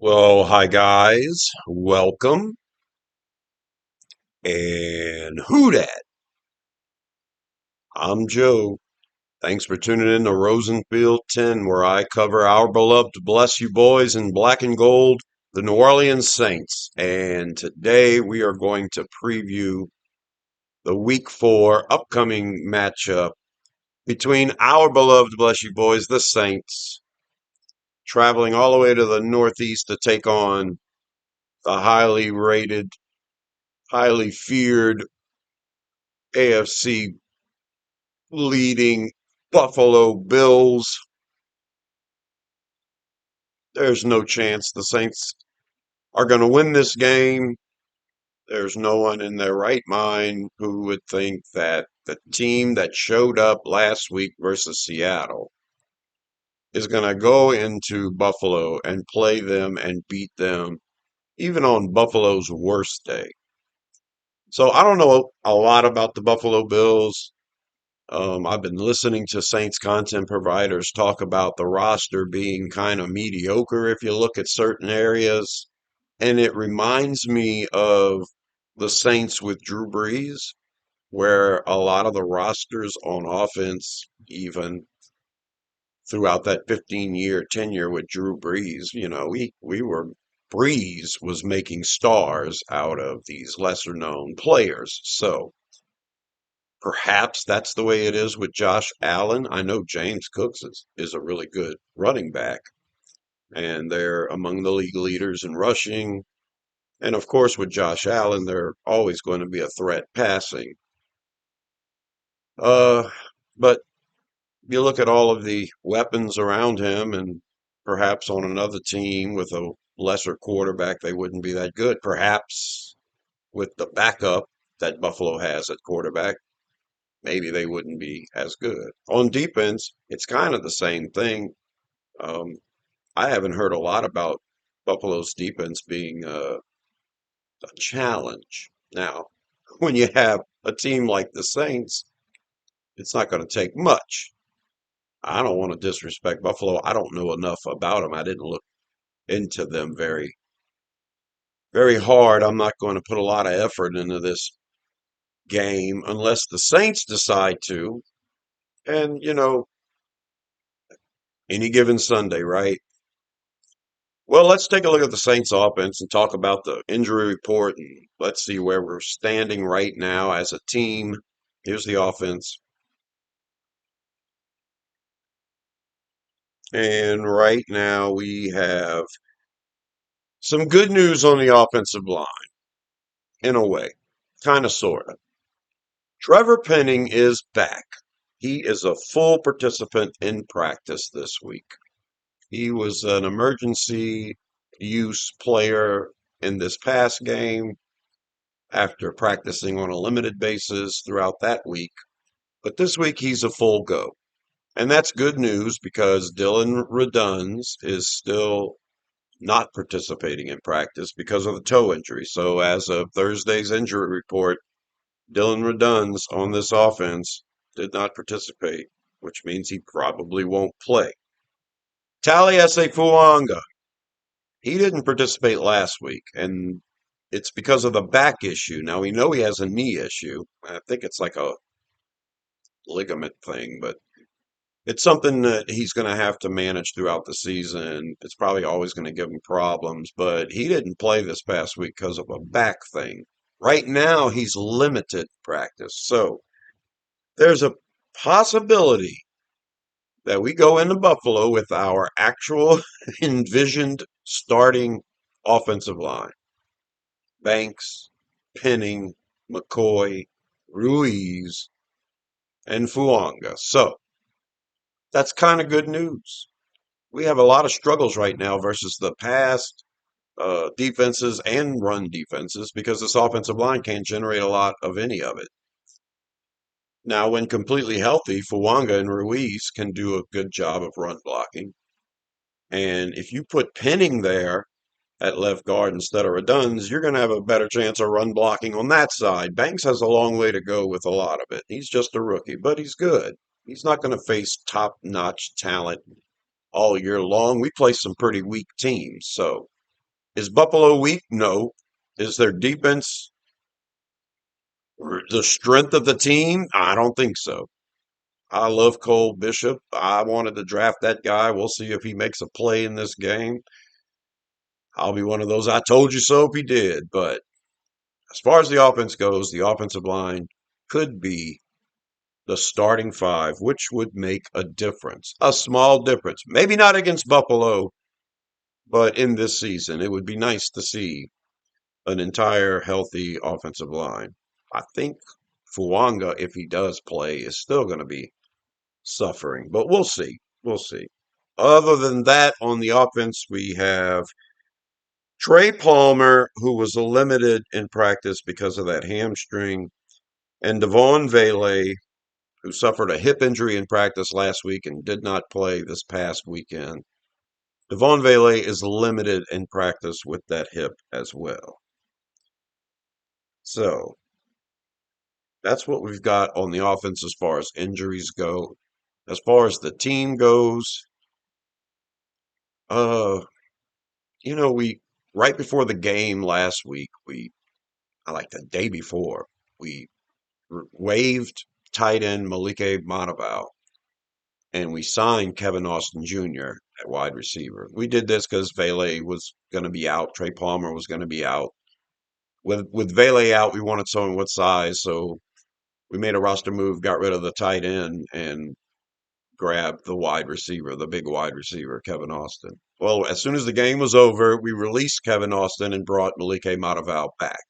Well, hi guys, welcome. And who dat? I'm Joe. Thanks for tuning in to Rosenfield 10, where I cover our beloved Bless You Boys in black and gold, the New Orleans Saints. And today we are going to preview the Week 4 upcoming matchup between our beloved Bless You Boys, the Saints, traveling all the way to the Northeast to take on the highly rated, highly feared AFC leading Buffalo Bills. There's no chance the Saints are going to win this game. There's no one in their right mind who would think that the team that showed up last week versus Seattle is going to go into Buffalo and play them and beat them, even on Buffalo's worst day. So I don't know a lot about the Buffalo Bills. I've been listening to Saints content providers talk about the roster being kind of mediocre if you look at certain areas. And it reminds me of the Saints with Drew Brees, where a lot of the rosters on offense, even throughout that 15-year tenure with Drew Brees, we were Brees was making stars out of these lesser known players. So perhaps that's the way it is with Josh Allen. I know James Cooks is a really good running back, and they're among the league leaders in rushing. And of course, with Josh Allen, they're always going to be a threat passing. Uh, but you look at all of the weapons around him, and perhaps on another team with a lesser quarterback, they wouldn't be that good. Perhaps with the backup that Buffalo has at quarterback, maybe they wouldn't be as good. On defense, it's kind of the same thing. Um, I haven't heard a lot about Buffalo's defense being a challenge. Now, when you have a team like the Saints, it's not going to take much. I don't want to disrespect Buffalo. I don't know enough about them. I didn't look into them very hard. I'm not going to put a lot of effort into this game unless the Saints decide to. And, any given Sunday, right? Well, let's take a look at the Saints offense and talk about the injury report and let's see where we're standing right now as a team. Here's the offense. And right now we have some good news on the offensive line, in a way, kind of, sort of. Trevor Penning is back. He is a full participant in practice this week. He was an emergency use player in this past game after practicing on a limited basis throughout that week. But this week he's a full go. And that's good news because Dylan Reduns is still not participating in practice because of the toe injury. So as of Thursday's injury report, Dylan Reduns on this offense did not participate, which means he probably won't play. Taliese Fuanga, he didn't participate last week, and it's because of the back issue. Now we know he has a knee issue. I think it's like a ligament thing, but it's something that he's going to have to manage throughout the season. It's probably always going to give him problems, but he didn't play this past week because of a back thing. Right now, he's limited practice. So there's a possibility that we go into Buffalo with our actual envisioned starting offensive line. Banks, Penning, McCoy, Ruiz, and Fuanga. So that's kind of good news. We have a lot of struggles right now versus the past defenses and run defenses because this offensive line can't generate a lot of any of it. Now, when completely healthy, Fuanga and Ruiz can do a good job of run blocking. And if you put Penning there at left guard instead of Reduns, you're going to have a better chance of run blocking on that side. Banks has a long way to go with a lot of it. He's just a rookie, but he's good. He's not going to face top-notch talent all year long. We play some pretty weak teams, so Is Buffalo weak? No. Is their defense the strength of the team? I don't think so. I love Cole Bishop. I wanted to draft that guy. We'll see if he makes a play in this game. I'll be one of those I told you so if he did. But as far as the offense goes, the offensive line could be the starting five, which would make a difference, a small difference. Maybe not against Buffalo, but in this season, it would be nice to see an entire healthy offensive line. I think Fuanga, if he does play, is still going to be suffering, but we'll see. We'll see. Other than that, on the offense, we have Trey Palmer, who was limited in practice because of that hamstring, and Devon Vele, who suffered a hip injury in practice last week and did not play this past weekend. Devon Vele is limited in practice with that hip as well. So that's what we've got on the offense as far as injuries go. As far as the team goes, uh, we right before the game last week, I like the day before, we waived tight end Malike Monteval and we signed Kevin Austin Jr. at wide receiver. We did this because Vele was going to be out, Trey Palmer was going to be out. With Vele out, we wanted someone with size, so we made a roster move, got rid of the tight end, and grabbed the wide receiver, the big wide receiver, Kevin Austin. Well, as soon as the game was over, we released Kevin Austin and brought Malike Mataval back.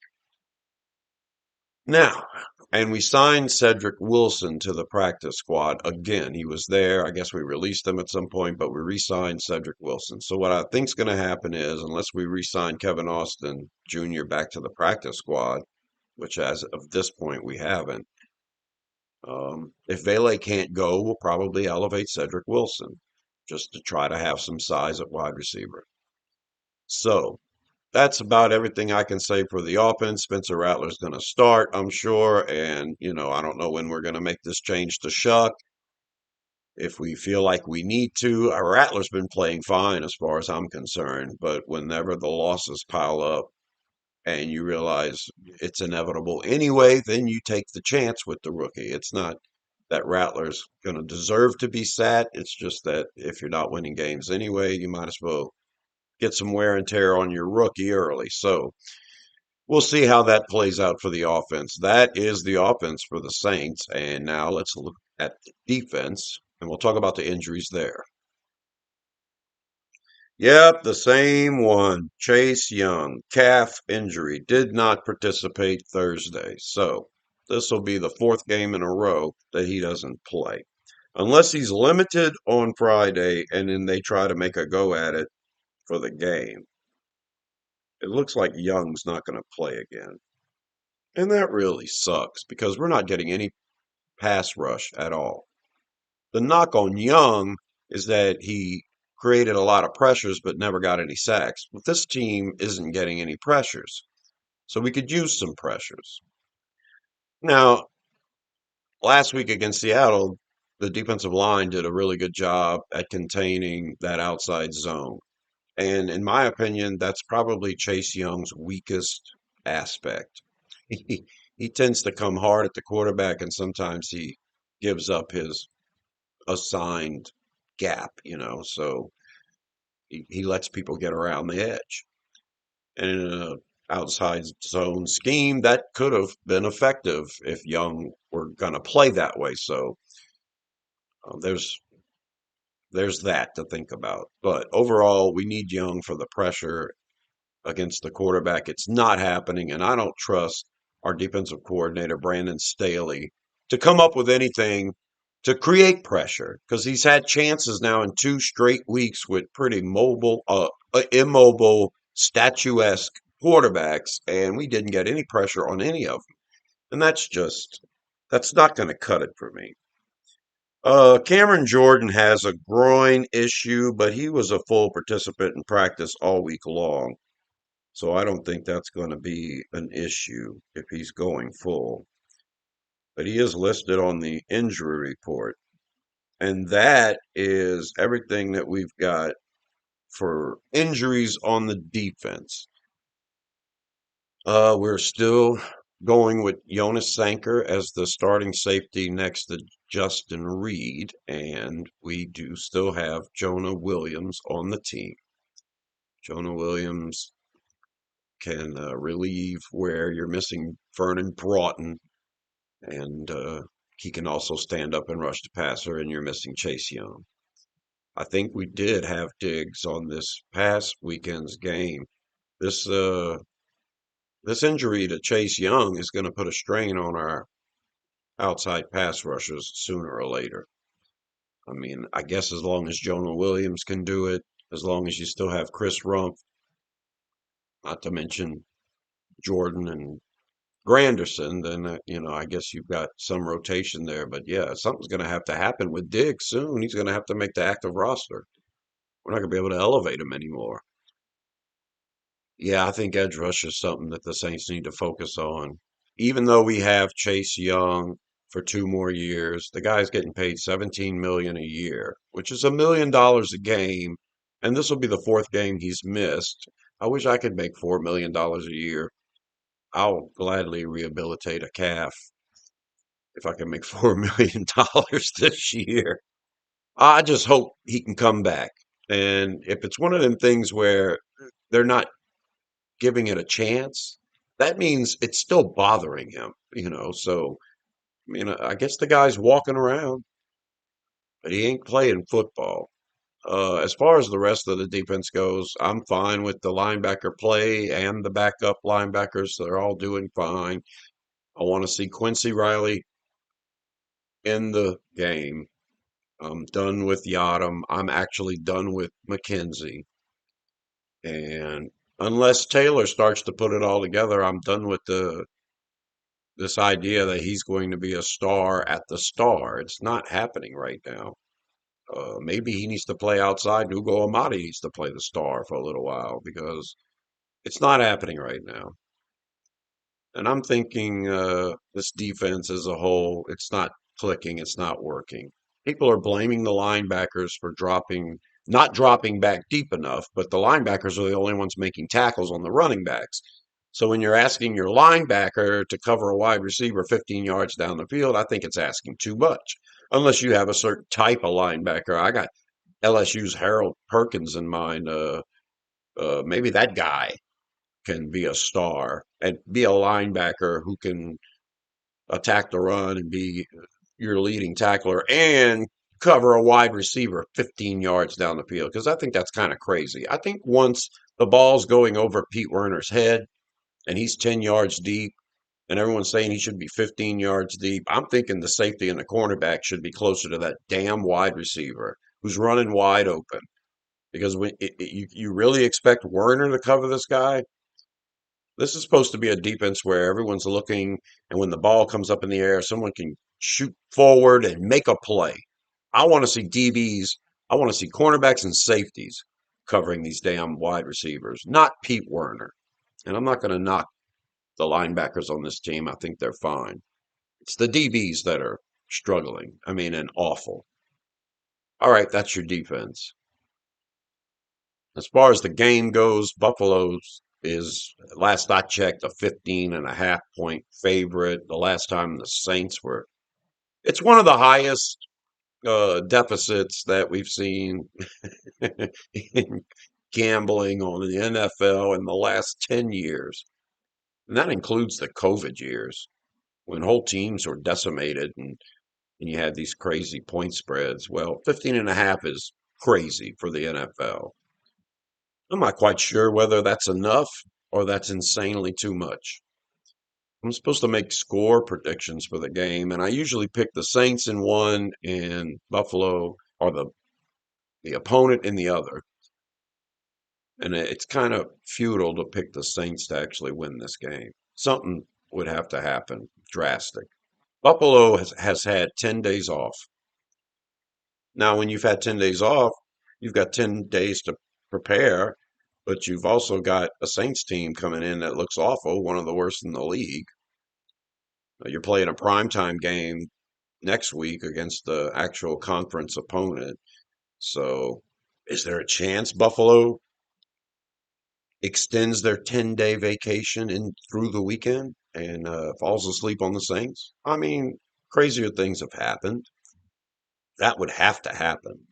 Now, and we signed Cedric Wilson to the practice squad again. He was there. I guess we released him at some point, but we re-signed Cedric Wilson. So what I think's going to happen is, unless we re-sign Kevin Austin Jr. back to the practice squad, which as of this point we haven't, if Vele can't go, we'll probably elevate Cedric Wilson just to try to have some size at wide receiver. So that's about everything I can say for the offense. Spencer Rattler's going to start, I'm sure. And, I don't know when we're going to make this change to Shuck. If we feel like we need to, Rattler's been playing fine as far as I'm concerned. But whenever the losses pile up and you realize it's inevitable anyway, then you take the chance with the rookie. It's not that Rattler's going to deserve to be sat. It's just that if you're not winning games anyway, you might as well get some wear and tear on your rookie early. So we'll see how that plays out for the offense. That is the offense for the Saints. And now let's look at the defense, and we'll talk about the injuries there. Yep, the same one. Chase Young, calf injury, did not participate Thursday. So this will be the fourth game in a row that he doesn't play. Unless he's limited on Friday and then they try to make a go at it for the game. It looks like Young's not going to play again. And that really sucks because we're not getting any pass rush at all. The knock on Young is that he created a lot of pressures but never got any sacks. But this team isn't getting any pressures. So we could use some pressures. Now, last week against Seattle, the defensive line did a really good job at containing that outside zone. And in my opinion, that's probably Chase Young's weakest aspect. He tends to come hard at the quarterback, and sometimes he gives up his assigned gap, so he lets people get around the edge. And in an outside zone scheme, that could have been effective if Young were going to play that way. So there's that to think about. But overall, we need Young for the pressure against the quarterback. It's not happening, and I don't trust our defensive coordinator, Brandon Staley, to come up with anything to create pressure because he's had chances now in 2 straight weeks with pretty immobile, statuesque quarterbacks, and we didn't get any pressure on any of them. And that's not going to cut it for me. Cameron Jordan has a groin issue, but he was a full participant in practice all week long. So I don't think that's going to be an issue if he's going full. But he is listed on the injury report. And that is everything that we've got for injuries on the defense. We're still going with Jonas Sanker as the starting safety next to Justin Reed, and we do still have Jonah Williams on the team. Jonah Williams can relieve where you're missing Vernon Broughton, and he can also stand up and rush the passer, and you're missing Chase Young. I think we did have Diggs on this past weekend's game. This this injury to Chase Young is going to put a strain on our outside pass rushers sooner or later. I mean, I guess as long as Jonah Williams can do it, as long as you still have Chris Rumph, not to mention Jordan and Granderson, then I guess you've got some rotation there. But yeah, something's going to have to happen with Diggs soon. He's going to have to make the active roster. We're not going to be able to elevate him anymore. Yeah, I think edge rush is something that the Saints need to focus on. Even though we have Chase Young for 2 more years, the guy's getting paid 17 million a year, which is $1 million a game, and this will be the fourth game he's missed. I wish I could make $4 million a year. I'll gladly rehabilitate a calf if I can make $4 million this year. I just hope he can come back. And if it's one of them things where they're not giving it a chance, that means it's still bothering him. So, I guess the guy's walking around, but he ain't playing football. As far as the rest of the defense goes, I'm fine with the linebacker play and the backup linebackers. They're all doing fine. I want to see Quincy Riley in the game. I'm done with Yadam. I'm actually done with McKenzie. And unless Taylor starts to put it all together, I'm done with this idea that he's going to be a star at the star. It's not happening right now. Maybe he needs to play outside. Ugo Amadi needs to play the star for a little while because it's not happening right now. And I'm thinking this defense as a whole, it's not clicking, it's not working. People are blaming the linebackers for not dropping back deep enough, but the linebackers are the only ones making tackles on the running backs. So when you're asking your linebacker to cover a wide receiver 15 yards down the field, I think it's asking too much. Unless you have a certain type of linebacker. I got LSU's Harold Perkins in mind. Maybe that guy can be a star and be a linebacker who can attack the run and be your leading tackler and cover a wide receiver 15 yards down the field because I think that's kind of crazy. I think once the ball's going over Pete Werner's head and he's 10 yards deep and everyone's saying he should be 15 yards deep, I'm thinking the safety and the cornerback should be closer to that damn wide receiver who's running wide open. Because you really expect Werner to cover this guy? This is supposed to be a defense where everyone's looking, and when the ball comes up in the air, someone can shoot forward and make a play. I want to see DBs, I want to see cornerbacks and safeties covering these damn wide receivers, not Pete Werner. And I'm not going to knock the linebackers on this team. I think they're fine. It's the DBs that are struggling. I mean, and awful. All right, that's your defense. As far as the game goes, Buffalo's is, last I checked, a 15.5 point favorite. The last time the Saints were, it's one of the highest deficits that we've seen in gambling on the NFL in the last 10 years. And that includes the COVID years when whole teams were decimated and you had these crazy point spreads. Well, 15.5 is crazy for the NFL. I'm not quite sure whether that's enough or that's insanely too much. I'm supposed to make score predictions for the game, and I usually pick the Saints in one and Buffalo or the opponent in the other. And it's kind of futile to pick the Saints to actually win this game. Something would have to happen drastic. Buffalo has had 10 days off. Now, when you've had 10 days off, you've got 10 days to prepare, but you've also got a Saints team coming in that looks awful, one of the worst in the league. You're playing a primetime game next week against the actual conference opponent. So Is there a chance Buffalo extends their 10-day vacation in through the weekend and falls asleep on the Saints? I mean, crazier things have happened. That would have to happen.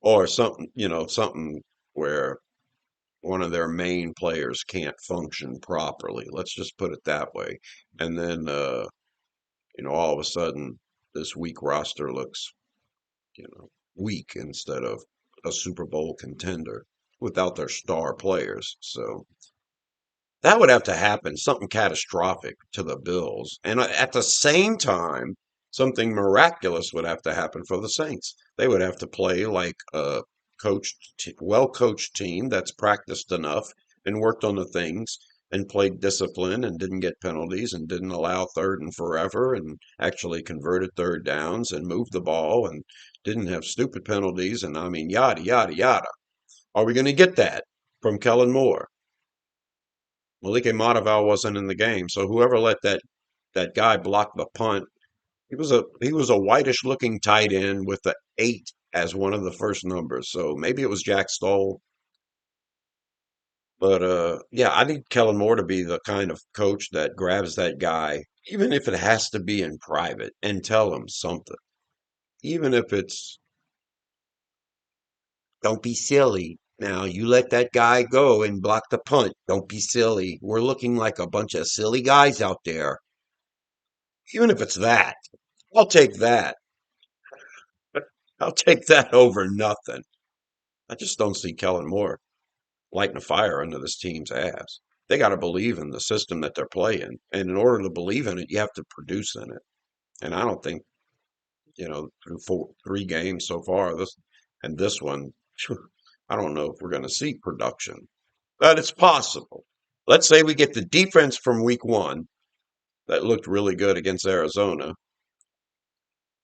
Or something, something where one of their main players can't function properly. Let's just put it that way. And then, all of a sudden, this weak roster looks, weak instead of a Super Bowl contender without their star players. So that would have to happen, something catastrophic to the Bills. And at the same time, something miraculous would have to happen for the Saints. They would have to play like a well-coached team that's practiced enough and worked on the things and played discipline and didn't get penalties and didn't allow third and forever and actually converted third downs and moved the ball and didn't have stupid penalties and I mean yada yada yada. Are we going to get that from Kellen Moore? Malike Mataval wasn't in the game, so whoever let that guy block the punt, he was a whitish looking tight end with the 8 as one of the first numbers. So maybe it was Jack Stoll. But yeah, I need Kellen Moore to be the kind of coach that grabs that guy, even if it has to be in private, and tell him something. Even if it's don't be silly. Now you let that guy go and block the punt. Don't be silly. We're looking like a bunch of silly guys out there. Even if it's that, I'll take that. I'll take that over nothing. I just don't see Kellen Moore lighting a fire under this team's ass. They got to believe in the system that they're playing. And in order to believe in it, you have to produce in it. And I don't think, through 3 games so far, this one, I don't know if we're going to see production, but it's possible. Let's say we get the defense from week 1 that looked really good against Arizona,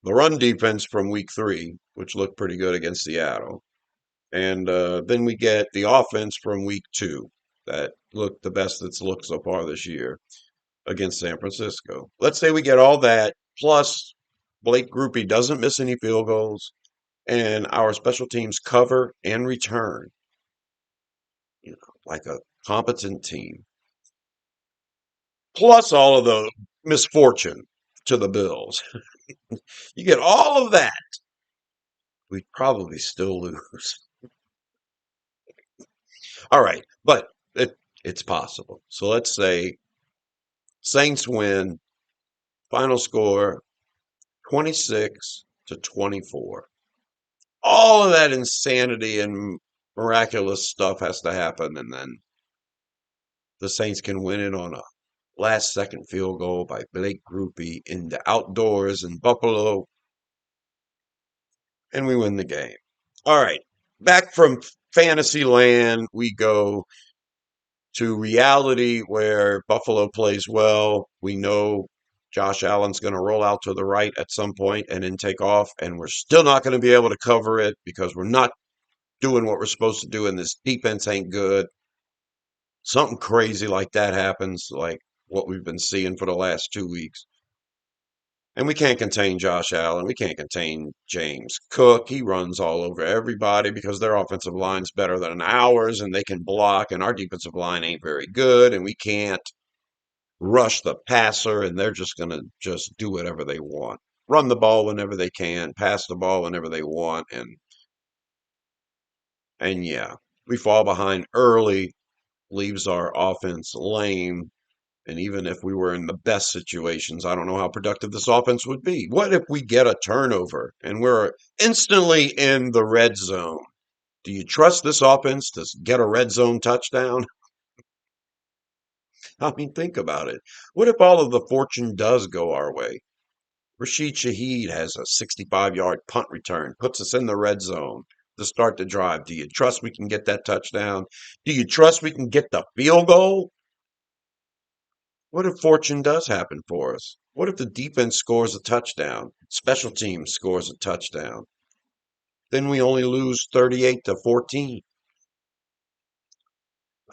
the run defense from week 3, which looked pretty good against Seattle, and then we get the offense from week 2 that looked the best it's looked so far this year against San Francisco. Let's say we get all that, plus Blake Grupe doesn't miss any field goals, and our special teams cover and return, like a competent team. Plus all of the misfortune to the Bills. You get all of that, we'd probably still lose. All right, but it's possible. So let's say Saints win, final score 26-24. All of that insanity and miraculous stuff has to happen, and then the Saints can win it on a last second field goal by Blake Grupe in the outdoors in Buffalo, and we win the game. All right, back from fantasy land, we go to reality where Buffalo plays well. We know Josh Allen's going to roll out to the right at some point and then take off, and we're still not going to be able to cover it because we're not doing what we're supposed to do, and this defense ain't good. Something crazy like that happens, like what we've been seeing for the last 2 weeks. And we can't contain Josh Allen. We can't contain James Cook. He runs all over everybody because their offensive line's better than ours and they can block, and our defensive line ain't very good, and we can't rush the passer, and they're just going to just do whatever they want. Run the ball whenever they can, pass the ball whenever they want, and yeah, we fall behind early, leaves our offense lame. And even if we were in the best situations, I don't know how productive this offense would be. What if we get a turnover and we're instantly in the red zone? Do you trust this offense to get a red zone touchdown? I mean, think about it. What if all of the fortune does go our way? Rashid Shaheed has a 65-yard punt return, puts us in the red zone to start the drive. Do you trust we can get that touchdown? Do you trust we can get the field goal? What if fortune does happen for us? What if the defense scores a touchdown? Special teams scores a touchdown. Then we only lose 38-14.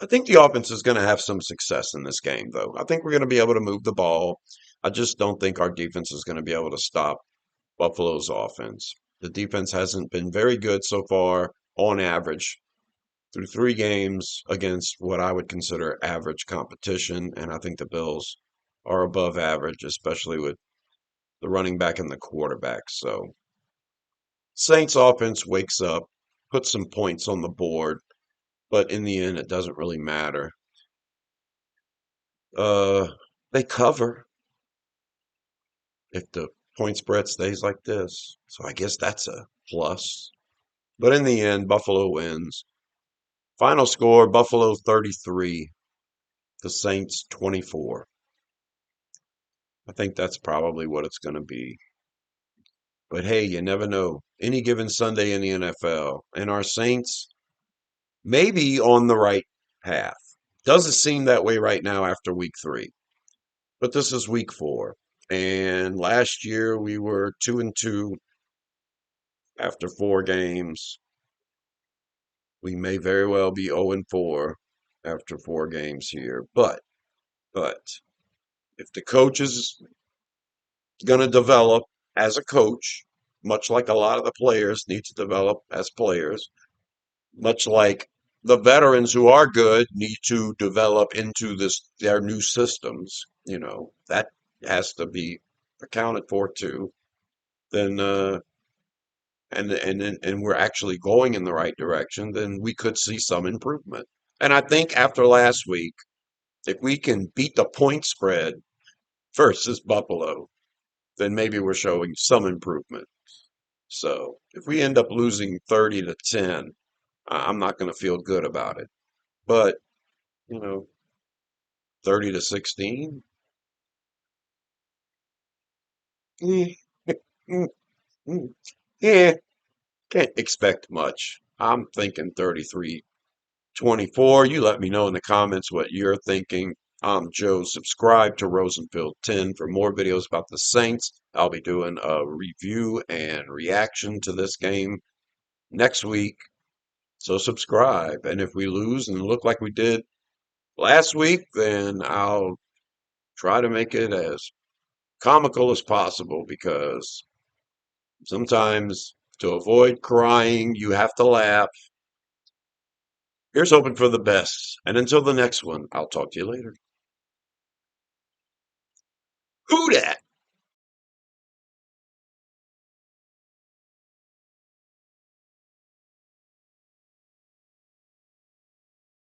I think the offense is going to have some success in this game, though. I think we're going to be able to move the ball. I just don't think our defense is going to be able to stop Buffalo's offense. The defense hasn't been very good so far. on average through 3 games against what I would consider average competition. And I think the Bills are above average, especially with the running back and the quarterback. So Saints offense wakes up, puts some points on the board, but in the end, it doesn't really matter. Uh, they cover if the point spread stays like this. So I guess that's a plus. But in the end, Buffalo wins. Final score, Buffalo 33, the Saints 24. I think that's probably what it's going to be. But hey, you never know. Any given Sunday in the NFL, and our Saints may be on the right path. Doesn't seem that way right now after week 3, but this is week 4. And last year we were 2-2 after 4 games. We may very well be 0-4 after 4 games here. But if the coach is going to develop as a coach, much like a lot of the players need to develop as players, much like the veterans who are good need to develop into their new systems, that has to be accounted for too. Then and we're actually going in the right direction, then we could see some improvement. And I think after last week, if we can beat the point spread versus Buffalo, then maybe we're showing some improvement. So if we end up losing 30-10, I'm not going to feel good about it. But, you know, 30-16, eh, mm, mm, yeah, can't expect much. I'm thinking 33-24. You let me know in the comments what you're thinking. I'm Joe. Subscribe to Rosenfield 10 for more videos about the Saints. I'll be doing a review and reaction to this game next week. So subscribe. And if we lose and look like we did last week, then I'll try to make it as comical as possible because sometimes to avoid crying, you have to laugh. Here's hoping for the best. And until the next one, I'll talk to you later.